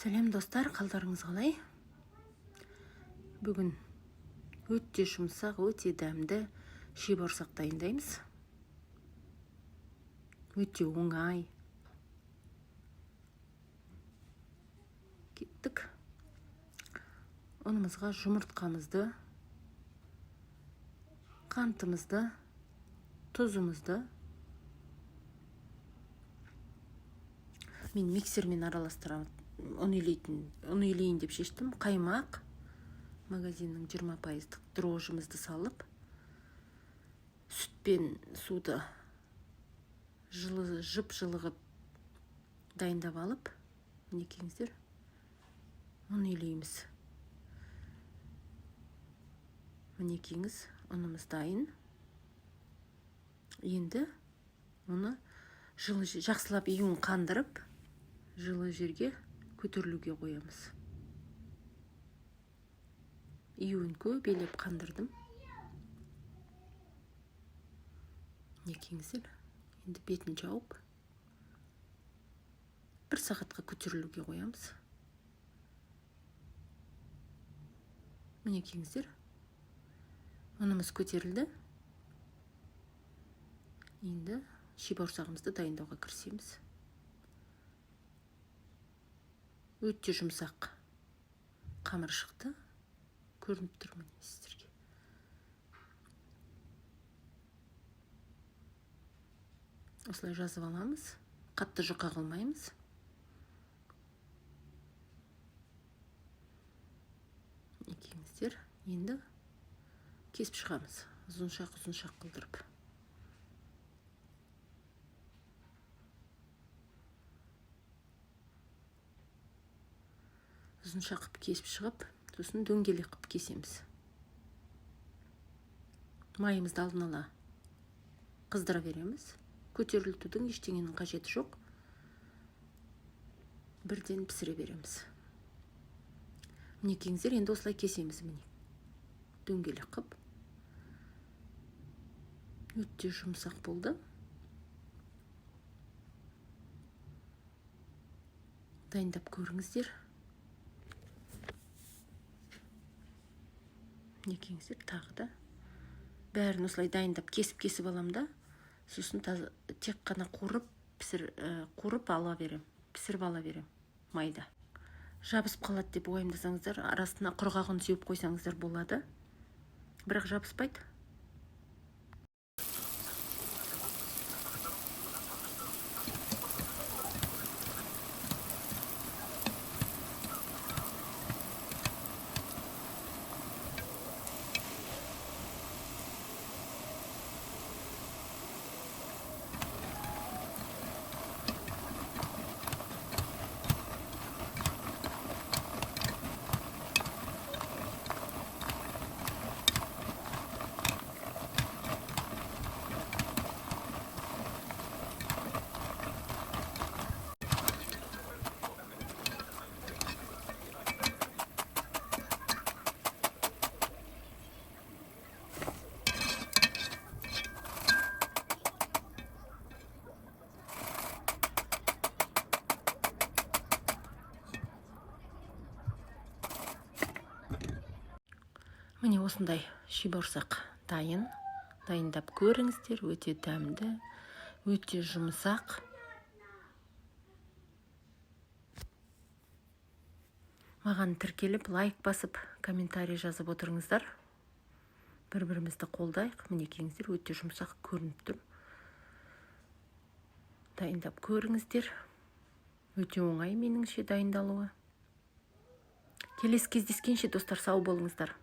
Сәлем достар, қалдарыңыз қалай? Бүгін өте жұмсақ, өте дәмді шибарсақ дайындаймыз. Өте оңай. Кеттік. Онымызға жұмыртқамызды, қантымызды, тұзымызды мен миксермен араластырамын. Оны илейін деп шештім. Қаймақ, магазиннің 20% дрожжымызды салып, сүт пен суды жып-жылығып дайындап алып, мінекеңіздер, оны илейміз. Мінекеңіз, ұнымыз дайын. Енді оны жақсылап июін қандырып, жылы жерге көтерілуге қоямыз. Июін көбелеп қандырдым. Мінекеңіздер, енді бетін жауып, 1 сағатқа көтерілуге қоямыз. Мінекеңіздер, ұнымыз көтерілді. Енді шибарсағымызды дайындауға кірісеміз. Өте жұмсақ қамыр шықты. Көрініп тұр міне сіздерге. Осылай жазып аламыз. Қатты жұқа қылмаймыз. Екеңіздер, енді кесіп шығамыз. Ұзыншақ қылдырып. Ұзыншақ қып кесіп шығып, сосын дөңгелек қып кесеміз. Майымызды алдын ала қыздыра береміз. Көтерілтудің ештеңенің қажеті жоқ. Бірден пісіре береміз. Мінекеңіздер, енді осылай кесеміз. Міне дөңгелек қып. Өте жұмсақ болды. Дайындап көріңіздер. Мінекеңіздер, тағы да бәрін осылай дайындап кесіп аламда. Сосын тек қана қуырып ала берем. Пісіріп ала берем майда. Жабысып қалады деп ойымдасаңыздар, арасына құрғақ ұн сеуіп қойсаңыздар болады. Бірақ жабыспайды. Міне осындай шибарсақ дайындап көріңіздер. Өте дәмді, өте жұмсақ. Маған тіркеліп, лайк басып, комментарий жазып отырыңыздар. Бір-бірімізді қолдайық. Мінекеңіздер, өте жұмсақ көрініп тұр. Дайындап көріңіздер. Өте оңай меніңше дайындалуы. Келесі кездескенше достар, сау болыңыздар.